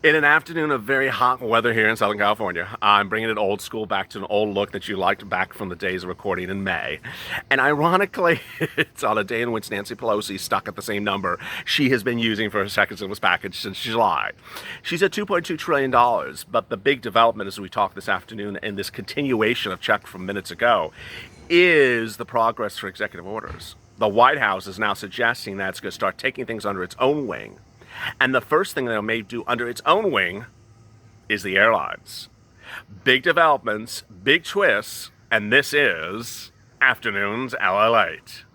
In an afternoon of very hot weather here in Southern California, I'm bringing it old school, back to an old look that you liked back from the days of recording in May. And ironically, it's on a day in which Nancy Pelosi stuck at the same number she has been using for her second stimulus package since July. She's at $2.2 trillion, but the big development as we talk this afternoon, and this continuation of check from minutes ago, is the progress for executive orders. The White House is now suggesting that it's going to start taking things under its own wing. And the first thing that it may do under its own wing is the airlines. Big developments, big twists, and this is Afternoons LALATE.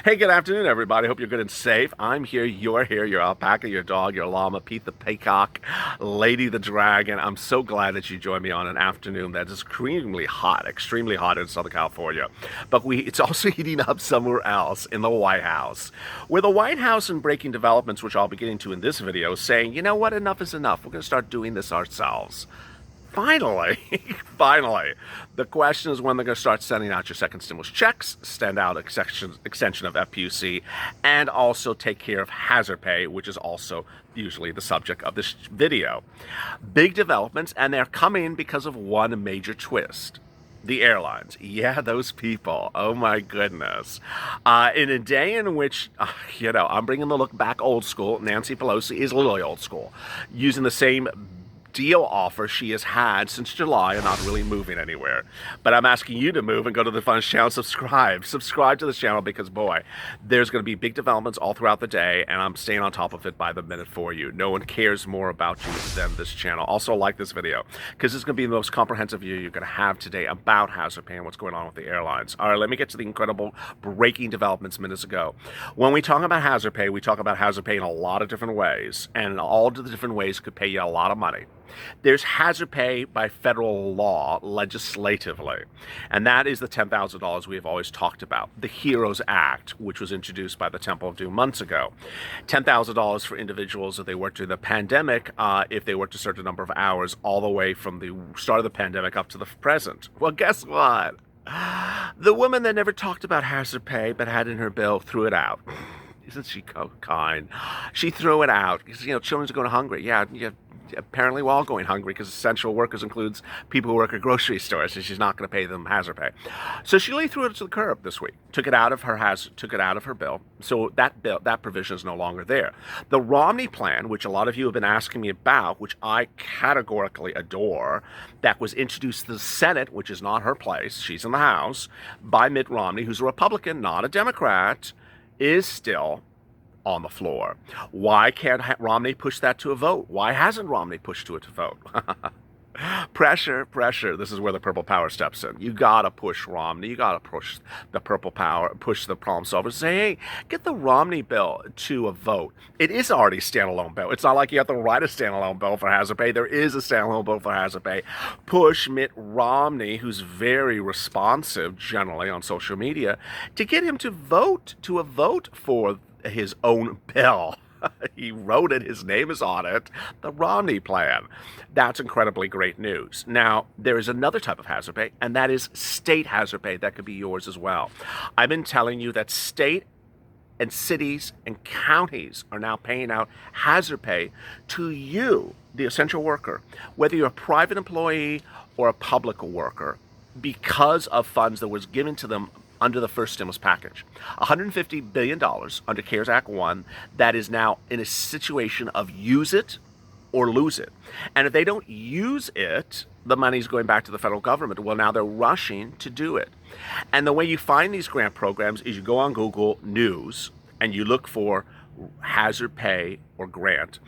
Hey, good afternoon, everybody. Hope you're good and safe. I'm here, you're here, your alpaca, your dog, your llama, Pete the peacock, Lady the dragon. I'm so glad that you joined me on an afternoon that is extremely hot in Southern California. But it's also heating up somewhere else in the White House, where the White House and breaking developments, which I'll be getting to in this video, saying, you know what, enough is enough. We're going to start doing this ourselves. Finally, finally. The question is when they're going to start sending out your second stimulus checks, send out extension of FPUC, and also take care of hazard pay, which is also usually the subject of this video. Big developments, and they're coming because of one major twist. The airlines. Yeah, those people. Oh my goodness. In a day in which, I'm bringing the look back old school. Nancy Pelosi is literally old school, using the same deal offer she has had since July and not really moving anywhere. But I'm asking you to move and go to the Funds channel, subscribe to this channel, because boy, there's going to be big developments all throughout the day, and I'm staying on top of it by the minute for you. No one cares more about you than this channel. Also like this video, because it's going to be the most comprehensive view you're going to have today about hazard pay and what's going on with the airlines. All right, let me get to the incredible breaking developments minutes ago. When we talk about hazard pay, we talk about hazard pay in a lot of different ways, and all of the different ways could pay you a lot of money. There's hazard pay by federal law, legislatively, and that is the $10,000 we have always talked about. The HEROES Act, which was introduced by the Temple of Doom months ago. $10,000 for individuals if they worked during the pandemic, if they worked a certain number of hours, all the way from the start of the pandemic up to the present. Well, guess what? The woman that never talked about hazard pay but had in her bill threw it out. Isn't she kind? She threw it out because, children are going hungry. Yeah, apparently we're all going hungry because essential workers includes people who work at grocery stores, and she's not going to pay them hazard pay. So she really threw it to the curb this week. Took it out of her bill. So that provision is no longer there. The Romney plan, which a lot of you have been asking me about, which I categorically adore, that was introduced to the Senate, which is not her place, she's in the House, by Mitt Romney, who's a Republican, not a Democrat, is still on the floor. Why can't Romney push that to a vote? Why hasn't Romney pushed to it to vote? Pressure. This is where the purple power steps in. You gotta push Romney. You gotta push the purple power, push the problem solvers. Say, hey, get the Romney bill to a vote. It is already a standalone bill. It's not like you have to write a standalone bill for hazard pay. There is a standalone bill for hazard pay. Push Mitt Romney, who's very responsive generally on social media, to get him to vote for his own bill. He wrote it, his name is on it, the Romney plan. That's incredibly great news. Now, there is another type of hazard pay, and that is state hazard pay. That could be yours as well. I've been telling you that state and cities and counties are now paying out hazard pay to you, the essential worker, whether you're a private employee or a public worker, because of funds that was given to them under the first stimulus package. $150 billion under CARES Act 1 that is now in a situation of use it or lose it. And if they don't use it, the money's going back to the federal government. Well, now they're rushing to do it. And the way you find these grant programs is you go on Google News and you look for hazard pay or grant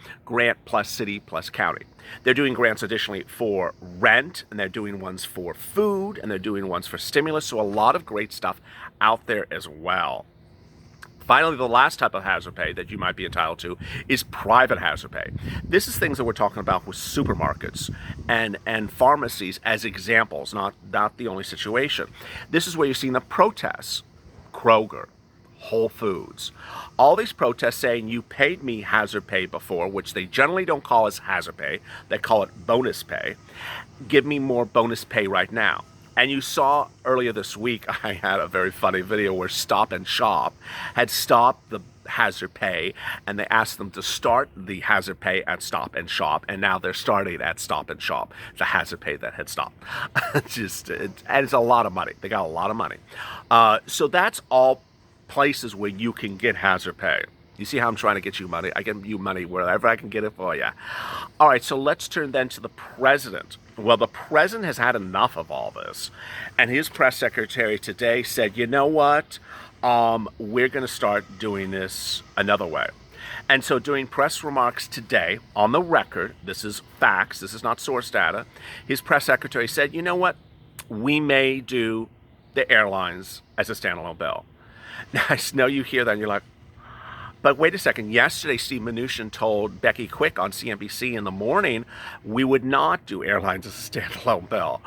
plus city plus county. They're doing grants additionally for rent, and they're doing ones for food, and they're doing ones for stimulus. So a lot of great stuff out there as well. Finally, the last type of hazard pay that you might be entitled to is private hazard pay. This is things that we're talking about with supermarkets and pharmacies as examples, not the only situation. This is where you're seeing the protests. Kroger, Whole Foods, all these protests saying you paid me hazard pay before, which they generally don't call as hazard pay, they call it bonus pay. Give me more bonus pay right now. And you saw earlier this week, I had a very funny video where Stop and Shop had stopped the hazard pay, and they asked them to start the hazard pay at Stop and Shop, and now they're starting at Stop and Shop, the hazard pay that had stopped. And it's a lot of money. They got a lot of money. So that's all places where you can get hazard pay. You see how I'm trying to get you money? I get you money wherever I can get it for you. All right, so let's turn then to the president. Well, the president has had enough of all this. And his press secretary today said, you know what? We're going to start doing this another way. And so during press remarks today, on the record, this is facts, this is not source data, his press secretary said, you know what? We may do the airlines as a standalone bill. Now, I know you hear that and you're like, but wait a second. Yesterday, Steve Mnuchin told Becky Quick on CNBC in the morning, we would not do airlines as a standalone bill.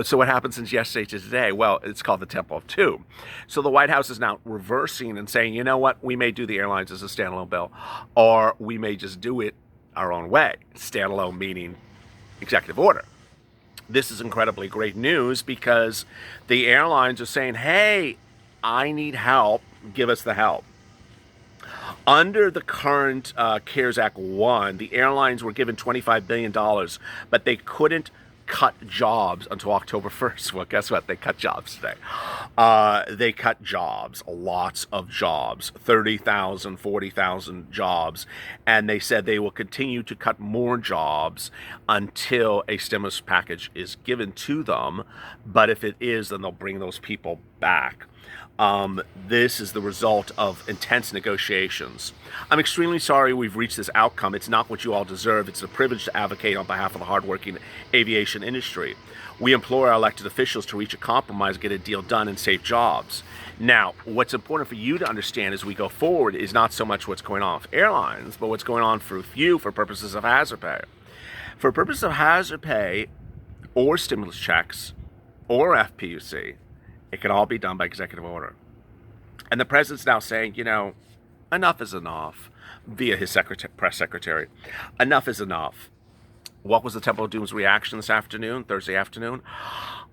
So what happened since yesterday to today? Well, it's called the Temple of Two. So the White House is now reversing and saying, you know what? We may do the airlines as a standalone bill, or we may just do it our own way. Standalone meaning executive order. This is incredibly great news because the airlines are saying, hey, I need help. Give us the help. Under the current CARES Act 1, the airlines were given $25 billion, but they couldn't cut jobs until October 1st. Well, guess what? They cut jobs today. They cut jobs, lots of jobs, 30,000, 40,000 jobs. And they said they will continue to cut more jobs until a stimulus package is given to them. But if it is, then they'll bring those people back. This is the result of intense negotiations. I'm extremely sorry we've reached this outcome. It's not what you all deserve. It's a privilege to advocate on behalf of the hardworking aviation industry. We implore our elected officials to reach a compromise, get a deal done, and save jobs. Now, what's important for you to understand as we go forward is not so much what's going on with airlines, but what's going on for you for purposes of hazard pay. For purposes of hazard pay or stimulus checks or FPUC, it can all be done by executive order. And the president's now saying, you know, enough is enough, via his press secretary. Enough is enough. What was the Temple of Doom's reaction this afternoon, Thursday afternoon?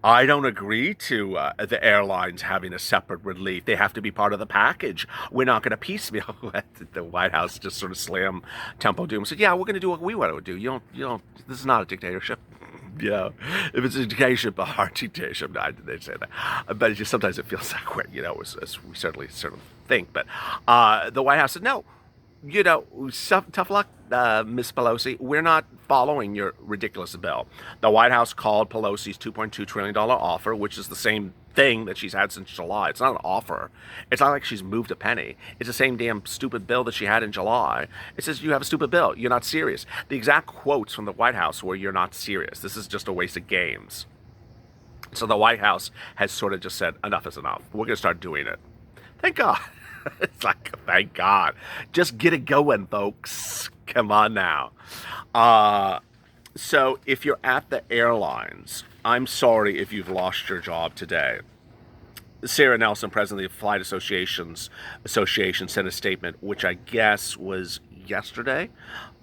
I don't agree to the airlines having a separate relief. They have to be part of the package. We're not going to piecemeal. The White House just sort of slammed Temple of Doom and said, yeah, we're going to do what we want to do. You don't, this is not a dictatorship. Yeah, if it's a dictatorship, a hard dictatorship, no, they'd say that. But just sometimes it feels that way, you know, as we certainly think. But the White House said, no, you know, tough luck, Miss Pelosi. We're not following your ridiculous bill. The White House called Pelosi's $2.2 trillion offer, which is the same thing that she's had since July. It's not an offer. It's not like she's moved a penny. It's the same damn stupid bill that she had in July. It says, you have a stupid bill. You're not serious. The exact quotes from the White House were, you're not serious. This is just a waste of games. So the White House has sort of just said, enough is enough. We're going to start doing it. Thank God. It's like, thank God. Just get it going, folks. Come on now. So if you're at the airlines, I'm sorry if you've lost your job today. Sarah Nelson, president of the Flight Association, sent a statement, which I guess was yesterday,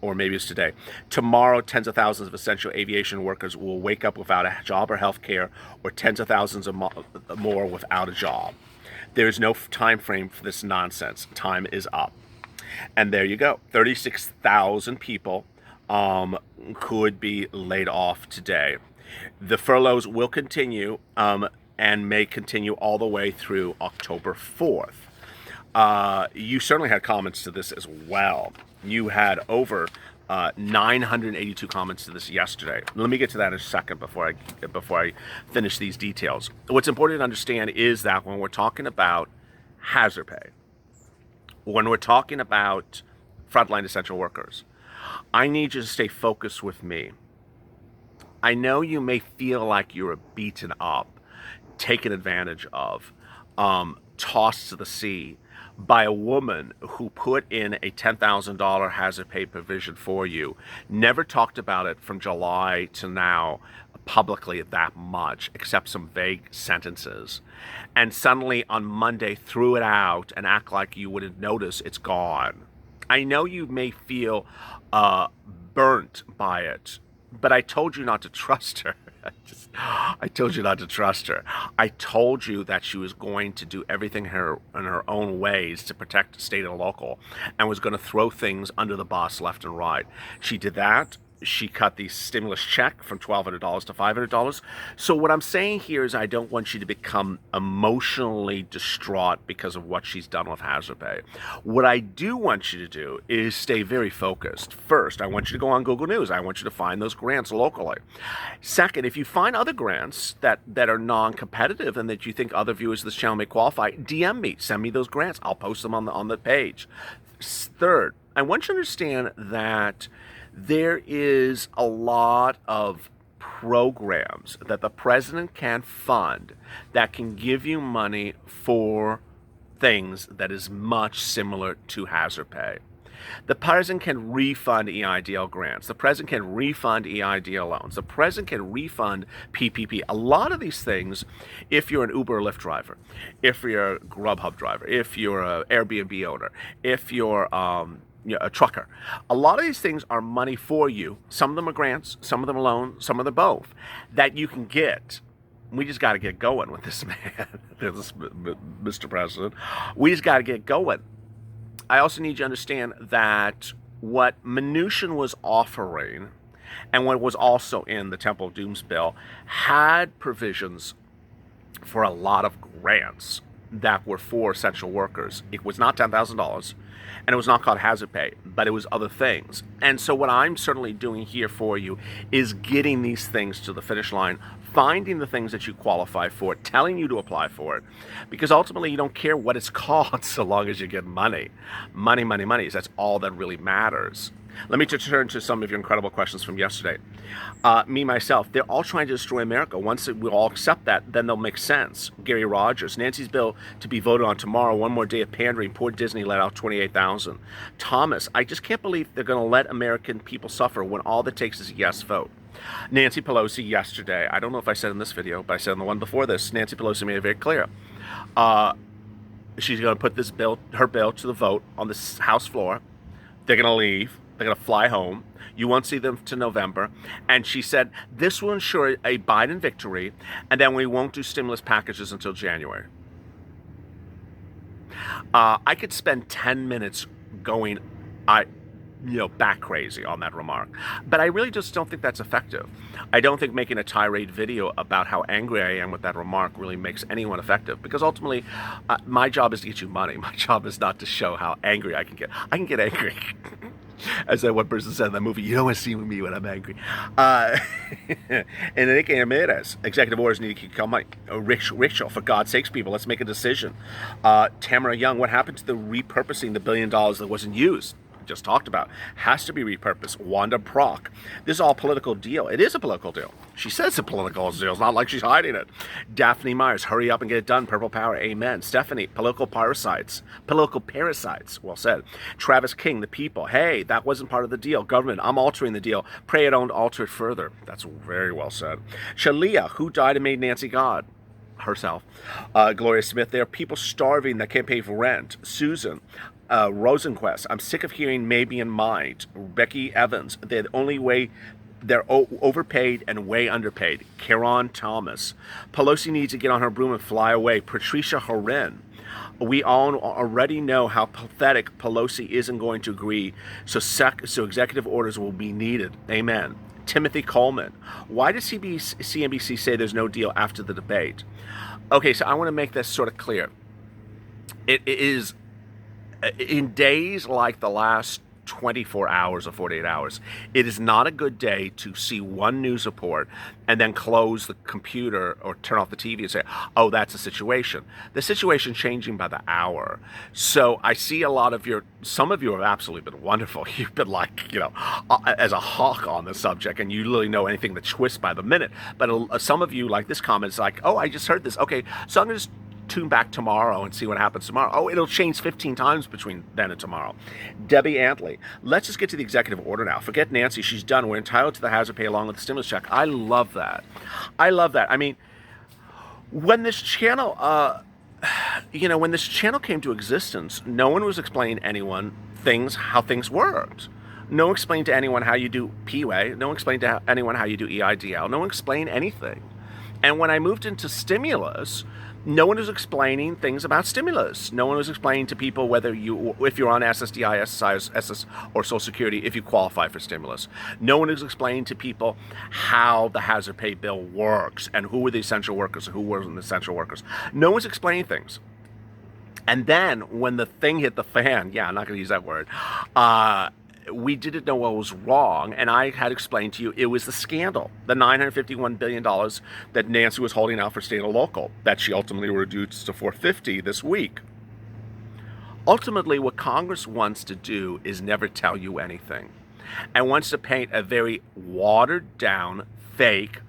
or maybe it's today. Tomorrow, tens of thousands of essential aviation workers will wake up without a job or health care, or tens of thousands of more without a job. There is no time frame for this nonsense. Time is up. And there you go. 36,000 people could be laid off today. The furloughs will continue and may continue all the way through October 4th. You certainly had comments to this as well. You had over 982 comments to this yesterday. Let me get to that in a second before I finish these details. What's important to understand is that when we're talking about hazard pay, when we're talking about frontline essential workers, I need you to stay focused with me. I know you may feel like you're beaten up, taken advantage of, tossed to the sea, by a woman who put in a $10,000 hazard pay provision for you, never talked about it from July to now publicly that much, except some vague sentences, and suddenly on Monday threw it out and act like you wouldn't notice it's gone. I know you may feel burnt by it, but I told you not to trust her. I told you not to trust her. I told you that she was going to do everything in her own ways to protect state and local, and was going to throw things under the bus left and right. She did that. She cut the stimulus check from $1,200 to $500. So what I'm saying here is I don't want you to become emotionally distraught because of what she's done with hazard pay. What I do want you to do is stay very focused. First, I want you to go on Google News. I want you to find those grants locally. Second, if you find other grants that are non-competitive and that you think other viewers of this channel may qualify, DM me. Send me those grants. I'll post them on the page. Third, I want you to understand that there is a lot of programs that the president can fund that can give you money for things that is much similar to hazard pay. The president can refund EIDL grants. The president can refund EIDL loans. The president can refund PPP. A lot of these things, if you're an Uber or Lyft driver, if you're a Grubhub driver, if you're an Airbnb owner, if you're a trucker. A lot of these things are money for you. Some of them are grants, some of them are loans, some of them both, that you can get. We just got to get going with this man, this Mr. President. We just got to get going. I also need you to understand that what Mnuchin was offering and what was also in the Temple of Doom's bill had provisions for a lot of grants that were for essential workers. It was not $10,000. And it was not called hazard pay, but it was other things. And so what I'm certainly doing here for you is getting these things to the finish line, finding the things that you qualify for, telling you to apply for it, because ultimately you don't care what it's called so long as you get money. Money, money, money. That's all that really matters. Let me turn to some of your incredible questions from yesterday. Me, myself, they're all trying to destroy America. Once we all accept that, then they'll make sense. Gary Rogers, Nancy's bill to be voted on tomorrow. One more day of pandering. Poor Disney let out 28,000. Thomas, I just can't believe they're going to let American people suffer when all that takes is a yes vote. Nancy Pelosi yesterday, I don't know if I said in this video, but I said in the one before this, Nancy Pelosi made it very clear. She's going to put this bill, her bill, to the vote on the House floor. They're going to leave. They're going to fly home. You won't see them to November. And she said, this will ensure a Biden victory, and then we won't do stimulus packages until January. I could spend 10 minutes going, back crazy on that remark. But I really just don't think that's effective. I don't think making a tirade video about how angry I am with that remark really makes anyone effective, because ultimately my job is to get you money. My job is not to show how angry I can get. I can get angry. As that one person said in that movie, you don't want to see me when I'm angry. And Enrique Ramirez, executive orders need to keep coming. Rachel, for God's sakes, people, let's make a decision. Tamara Young, what happened to the repurposing the $1 billion that wasn't used? Just talked about, has to be repurposed. Wanda Prock, this is all political deal. It is a political deal. She says it's a political deal. It's not like she's hiding it. Daphne Myers, hurry up and get it done. Purple Power, amen. Stephanie, political parasites. Well said. Travis King, the people, hey, that wasn't part of the deal. Government, I'm altering the deal. Pray I don't alter it further. That's very well said. Shalia, who died and made Nancy God? Herself. Gloria Smith, there are people starving that can't pay for rent. Susan, Rosenquist, I'm sick of hearing maybe in mind. Becky Evans, they're overpaid and way underpaid. Karen Thomas, Pelosi needs to get on her broom and fly away. Patricia Horan, we all already know how pathetic Pelosi isn't going to agree, so executive orders will be needed. Amen. Timothy Coleman, why does CNBC say there's no deal after the debate? Okay, so I want to make this sort of clear. It is in days like the last 24 hours or 48 hours, it is not a good day to see one news report and then close the computer or turn off the TV and say, oh, that's a situation. The situation's changing by the hour. So I see some of you have absolutely been wonderful. You've been like, as a hawk on the subject, and you really know anything that twists by the minute. But some of you, like this comment, is like, oh, I just heard this. Okay, so I'm going to tune back tomorrow and see what happens tomorrow. Oh, it'll change 15 times between then and tomorrow. Debbie Antley, let's just get to the executive order now. Forget Nancy, she's done. We're entitled to the hazard pay along with the stimulus check. I love that. I love that. I mean, when this channel, when this channel came to existence, no one was explaining to anyone how things worked. No one explained to anyone how you do PUA. No one explained to anyone how you do EIDL. No one explained anything. And when I moved into stimulus, no one was explaining things about stimulus. No one was explaining to people if you're on SSDI, SSI, SS, or Social Security, if you qualify for stimulus. No one was explaining to people how the hazard pay bill works and who were the essential workers and who weren't the essential workers. No one's explaining things. And then when the thing hit the fan, I'm not going to use that word, we didn't know what was wrong, and I had explained to you it was the scandal, the $951 billion that Nancy was holding out for state and local, that she ultimately reduced to $450 this week. Ultimately, what Congress wants to do is never tell you anything, and wants to paint a very watered-down, fake,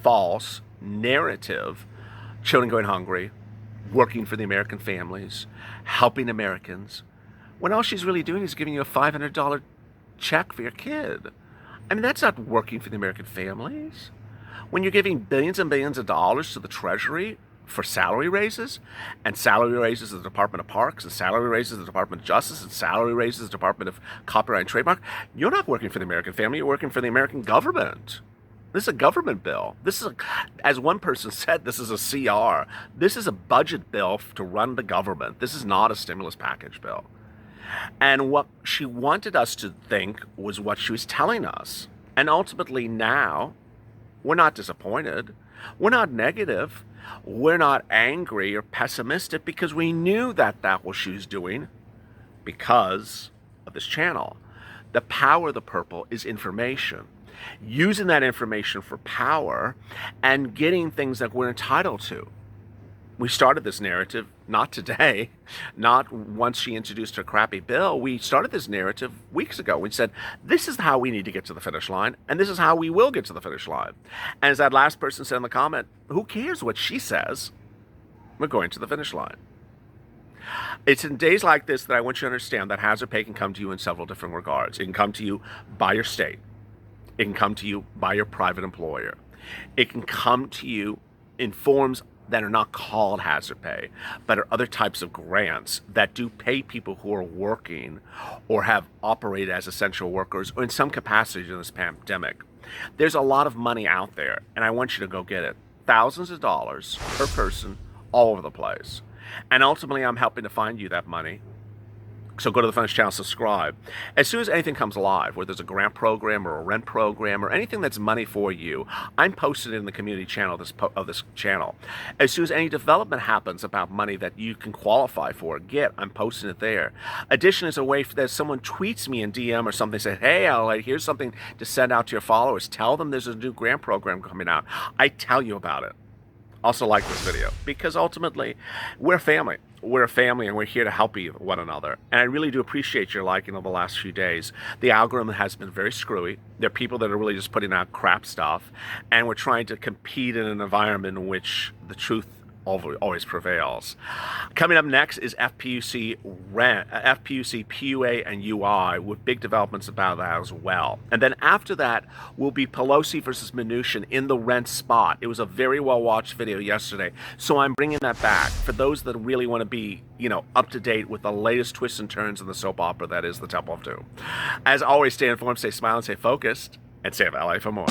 false narrative, children going hungry, working for the American families, helping Americans, when all she's really doing is giving you a $500 check for your kid. I mean, that's not working for the American families. When you're giving billions and billions of dollars to the Treasury for salary raises, and salary raises the Department of Parks, and salary raises the Department of Justice, and salary raises the Department of Copyright and Trademark, you're not working for the American family, you're working for the American government. This is a government bill. As one person said, this is a CR. This is a budget bill to run the government. This is not a stimulus package bill. And what she wanted us to think was what she was telling us. And ultimately now, we're not disappointed. We're not negative. We're not angry or pessimistic because we knew that was what she was doing because of this channel. The power of the purple is information. Using that information for power and getting things that we're entitled to. We started this narrative, not today, not once she introduced her crappy bill. We started this narrative weeks ago. We said, this is how we need to get to the finish line, and this is how we will get to the finish line. And as that last person said in the comment, who cares what she says? We're going to the finish line. It's in days like this that I want you to understand that hazard pay can come to you in several different regards. It can come to you by your state. It can come to you by your private employer. It can come to you in forms that are not called hazard pay, but are other types of grants that do pay people who are working or have operated as essential workers or in some capacity during this pandemic. There's a lot of money out there, and I want you to go get it. Thousands of dollars per person all over the place. And ultimately, I'm helping to find you that money. So go to the Finish channel, subscribe. As soon as anything comes live, whether there's a grant program or a rent program or anything that's money for you, I'm posting it in the community channel of this channel. As soon as any development happens about money that you can qualify for, I'm posting it there. Addition is a way that someone tweets me in DM or something, say, hey, LA, here's something to send out to your followers. Tell them there's a new grant program coming out. I tell you about it. Also like this video, because ultimately, we're a family. We're a family, and we're here to help one another. And I really do appreciate your liking over the last few days. The algorithm has been very screwy. There are people that are really just putting out crap stuff, and we're trying to compete in an environment in which the truth always prevails. Coming up next is FPUC PUA and UI with big developments about that as well. And then after that will be Pelosi versus Mnuchin in the rent spot. It was a very well watched video yesterday, so I'm bringing that back for those that really want to be, up to date with the latest twists and turns in the soap opera that is the Temple of Doom. As always, stay informed, stay smiling, stay focused, and stay of LA for more.